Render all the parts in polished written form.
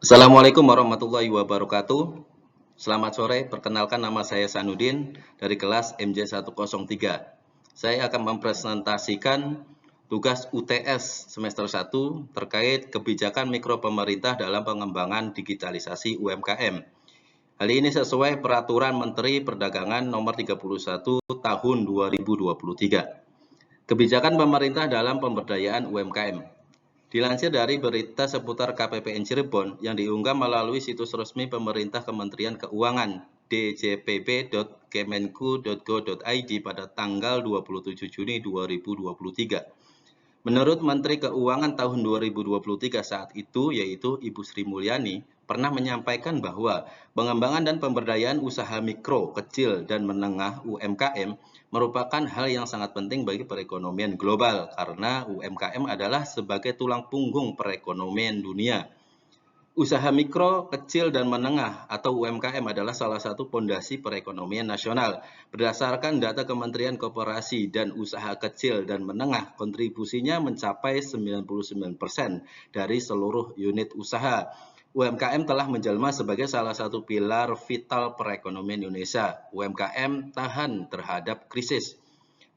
Assalamualaikum warahmatullahi wabarakatuh. Selamat sore, perkenalkan nama saya Sanudin dari kelas MJ103. Saya akan mempresentasikan tugas UTS semester 1 terkait kebijakan mikro pemerintah dalam pengembangan digitalisasi UMKM. Hal ini sesuai Peraturan Menteri Perdagangan Nomor 31 Tahun 2023. Kebijakan pemerintah dalam pemberdayaan UMKM. Dilansir dari berita seputar KPPN Cirebon yang diunggah melalui situs resmi pemerintah Kementerian Keuangan djpp.kemenku.go.id pada tanggal 27 Juni 2023. Menurut Menteri Keuangan tahun 2023 saat itu, yaitu Ibu Sri Mulyani, pernah menyampaikan bahwa pengembangan dan pemberdayaan usaha mikro, kecil, dan menengah UMKM merupakan hal yang sangat penting bagi perekonomian global karena UMKM adalah sebagai tulang punggung perekonomian dunia. Usaha mikro, kecil, dan menengah atau UMKM adalah salah satu pondasi perekonomian nasional. Berdasarkan data Kementerian Koperasi dan Usaha Kecil dan Menengah, kontribusinya mencapai 99% dari seluruh unit usaha. UMKM telah menjelma sebagai salah satu pilar vital perekonomian Indonesia. UMKM tahan terhadap krisis,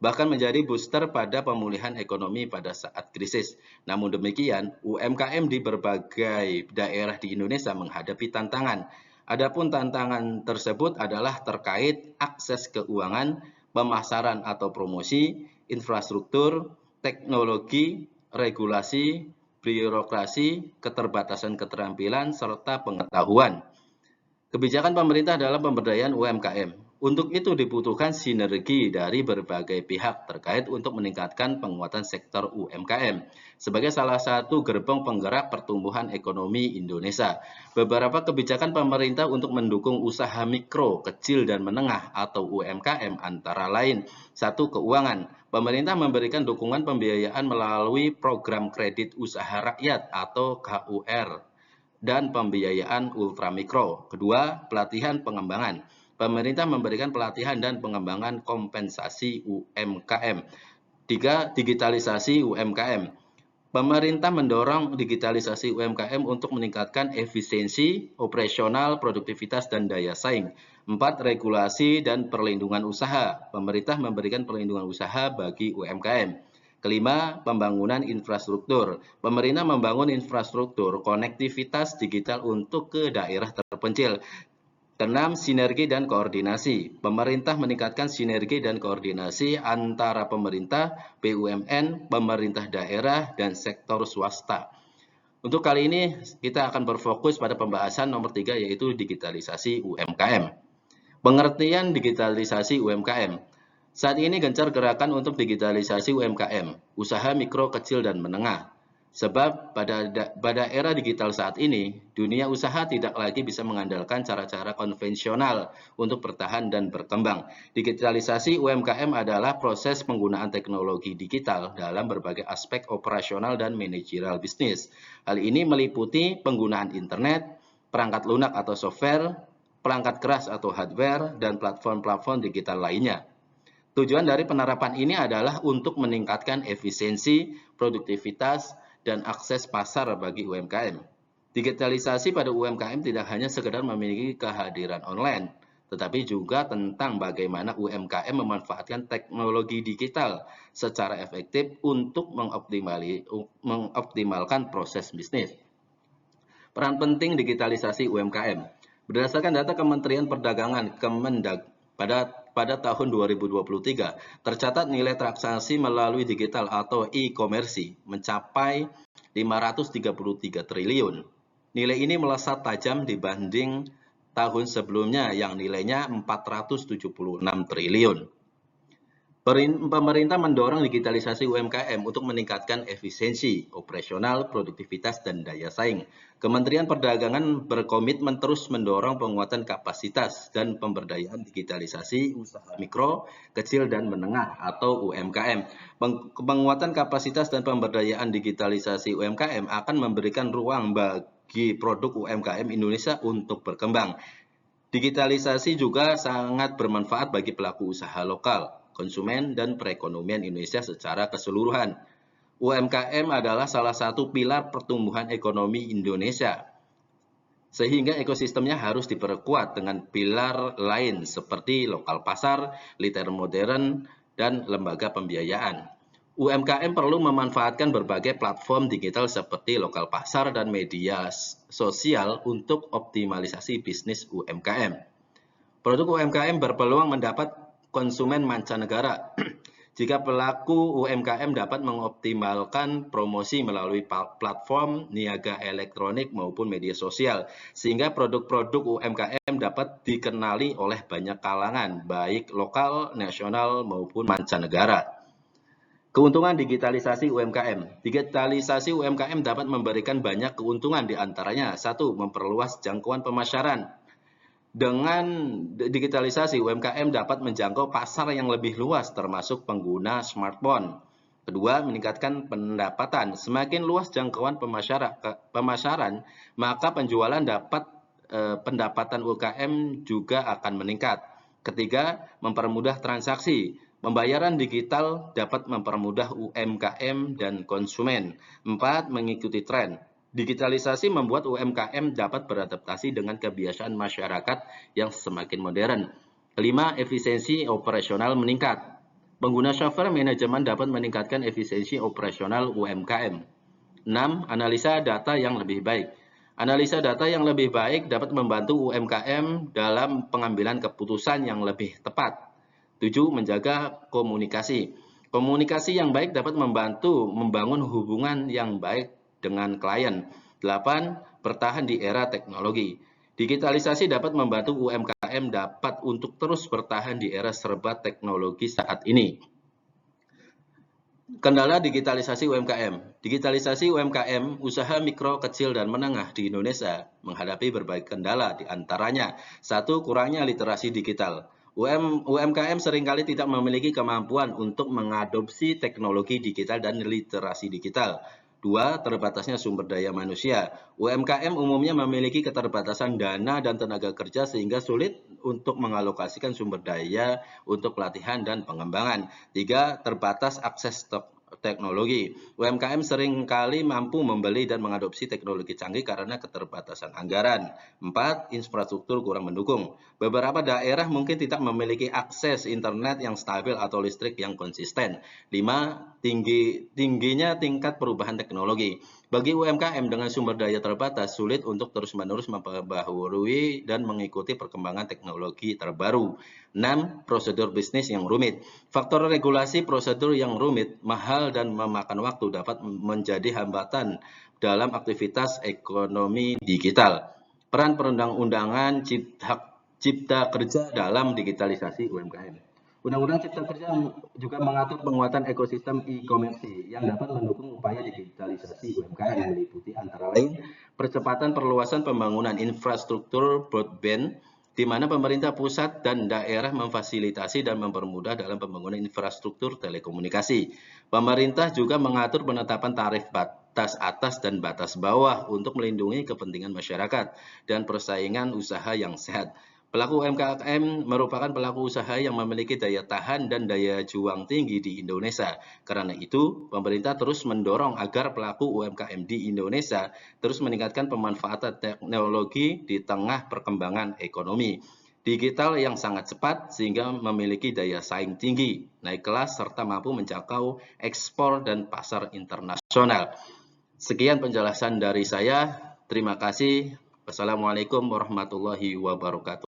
bahkan menjadi booster pada pemulihan ekonomi pada saat krisis. Namun demikian, UMKM di berbagai daerah di Indonesia menghadapi tantangan. Adapun tantangan tersebut adalah terkait akses keuangan, pemasaran atau promosi, infrastruktur, teknologi, regulasi, birokrasi, keterbatasan keterampilan, serta pengetahuan. Kebijakan pemerintah dalam pemberdayaan UMKM. Untuk itu dibutuhkan sinergi dari berbagai pihak terkait untuk meningkatkan penguatan sektor UMKM sebagai salah satu gerbong penggerak pertumbuhan ekonomi Indonesia. Beberapa kebijakan pemerintah untuk mendukung usaha mikro, kecil, dan menengah atau UMKM antara lain: 1. Keuangan. Pemerintah memberikan dukungan pembiayaan melalui program kredit usaha rakyat atau KUR dan pembiayaan ultramikro. Kedua, pelatihan pengembangan. Pemerintah memberikan pelatihan dan pengembangan kompensasi UMKM. 3. Digitalisasi UMKM. Pemerintah mendorong digitalisasi UMKM untuk meningkatkan efisiensi, operasional, produktivitas, dan daya saing. 4. Regulasi dan perlindungan usaha. Pemerintah memberikan perlindungan usaha bagi UMKM. Kelima, pembangunan infrastruktur. Pemerintah membangun infrastruktur konektivitas digital untuk ke daerah terpencil. Keenam, sinergi dan koordinasi. Pemerintah meningkatkan sinergi dan koordinasi antara pemerintah, BUMN, pemerintah daerah, dan sektor swasta. Untuk kali ini kita akan berfokus pada pembahasan nomor 3 yaitu digitalisasi UMKM. Pengertian digitalisasi UMKM. Saat ini gencar gerakan untuk digitalisasi UMKM, usaha mikro, kecil, dan menengah. Sebab pada era digital saat ini, dunia usaha tidak lagi bisa mengandalkan cara-cara konvensional untuk bertahan dan berkembang. Digitalisasi UMKM adalah proses penggunaan teknologi digital dalam berbagai aspek operasional dan manajerial bisnis. Hal ini meliputi penggunaan internet, perangkat lunak atau software, perangkat keras atau hardware, dan platform-platform digital lainnya. Tujuan dari penerapan ini adalah untuk meningkatkan efisiensi, produktivitas, dan akses pasar bagi UMKM. Digitalisasi pada UMKM tidak hanya sekedar memiliki kehadiran online, tetapi juga tentang bagaimana UMKM memanfaatkan teknologi digital secara efektif untuk mengoptimalkan proses bisnis. Peran penting digitalisasi UMKM. Berdasarkan data Kementerian Perdagangan Kemendag pada tahun 2023, tercatat nilai transaksi melalui digital atau e-commerce mencapai 533 triliun. Nilai ini melesat tajam dibanding tahun sebelumnya yang nilainya 476 triliun. Pemerintah mendorong digitalisasi UMKM untuk meningkatkan efisiensi, operasional, produktivitas, dan daya saing. Kementerian Perdagangan berkomitmen terus mendorong penguatan kapasitas dan pemberdayaan digitalisasi usaha mikro, kecil, dan menengah atau UMKM. Penguatan kapasitas dan pemberdayaan digitalisasi UMKM akan memberikan ruang bagi produk UMKM Indonesia untuk berkembang. Digitalisasi juga sangat bermanfaat bagi pelaku usaha lokal, konsumen, dan perekonomian Indonesia secara keseluruhan. UMKM adalah salah satu pilar pertumbuhan ekonomi Indonesia. Sehingga ekosistemnya harus diperkuat dengan pilar lain seperti lokal pasar, literasi modern, dan lembaga pembiayaan. UMKM perlu memanfaatkan berbagai platform digital seperti lokal pasar dan media sosial untuk optimalisasi bisnis UMKM. Produk UMKM berpeluang mendapat konsumen mancanegara jika pelaku UMKM dapat mengoptimalkan promosi melalui platform niaga elektronik maupun media sosial, sehingga produk-produk UMKM dapat dikenali oleh banyak kalangan, baik lokal, nasional, maupun mancanegara. Keuntungan digitalisasi UMKM. Digitalisasi UMKM dapat memberikan banyak keuntungan, diantaranya: 1. Memperluas jangkauan pemasaran. Dengan digitalisasi, UMKM dapat menjangkau pasar yang lebih luas, termasuk pengguna smartphone. Kedua, meningkatkan pendapatan. Semakin luas jangkauan pemasaran, maka penjualan pendapatan UMKM juga akan meningkat. Ketiga, mempermudah transaksi. Pembayaran digital dapat mempermudah UMKM dan konsumen. 4. Mengikuti tren. Digitalisasi membuat UMKM dapat beradaptasi dengan kebiasaan masyarakat yang semakin modern. Kelima, efisiensi operasional meningkat. Pengguna software manajemen dapat meningkatkan efisiensi operasional UMKM. 6. Analisa data yang lebih baik. Analisa data yang lebih baik dapat membantu UMKM dalam pengambilan keputusan yang lebih tepat. 7. Menjaga komunikasi. Komunikasi yang baik dapat membantu membangun hubungan yang baik dengan klien. 8. Bertahan di era teknologi. Digitalisasi dapat membantu UMKM dapat untuk terus bertahan di era serba teknologi saat ini. Kendala digitalisasi UMKM. Digitalisasi UMKM, usaha mikro, kecil, dan menengah di Indonesia menghadapi berbagai kendala, diantaranya: 1. Kurangnya literasi digital. UMKM seringkali tidak memiliki kemampuan untuk mengadopsi teknologi digital dan literasi digital. 2. Terbatasnya sumber daya manusia. UMKM umumnya memiliki keterbatasan dana dan tenaga kerja sehingga sulit untuk mengalokasikan sumber daya untuk pelatihan dan pengembangan. 3. Terbatas akses teknologi. UMKM seringkali mampu membeli dan mengadopsi teknologi canggih karena keterbatasan anggaran. 4. Infrastruktur kurang mendukung. Beberapa daerah mungkin tidak memiliki akses internet yang stabil atau listrik yang konsisten. 5. Tingginya tingkat perubahan teknologi. Bagi UMKM dengan sumber daya terbatas, sulit untuk terus-menerus memperbaharui dan mengikuti perkembangan teknologi terbaru. 6. Prosedur bisnis yang rumit. Faktor regulasi prosedur yang rumit, mahal, dan memakan waktu dapat menjadi hambatan dalam aktivitas ekonomi digital. Peran perundang-undangan hak cipta kerja dalam digitalisasi UMKM. Undang-Undang Cipta Kerja juga mengatur penguatan ekosistem e-commerce yang dapat mendukung upaya digitalisasi UMKM, meliputi antara lain percepatan perluasan pembangunan infrastruktur broadband, di mana pemerintah pusat dan daerah memfasilitasi dan mempermudah dalam pembangunan infrastruktur telekomunikasi. Pemerintah juga mengatur penetapan tarif batas atas dan batas bawah untuk melindungi kepentingan masyarakat dan persaingan usaha yang sehat. Pelaku UMKM merupakan pelaku usaha yang memiliki daya tahan dan daya juang tinggi di Indonesia. Karena itu, pemerintah terus mendorong agar pelaku UMKM di Indonesia terus meningkatkan pemanfaatan teknologi di tengah perkembangan ekonomi digital yang sangat cepat sehingga memiliki daya saing tinggi, naik kelas, serta mampu menjangkau ekspor dan pasar internasional. Sekian penjelasan dari saya. Terima kasih. Wassalamualaikum warahmatullahi wabarakatuh.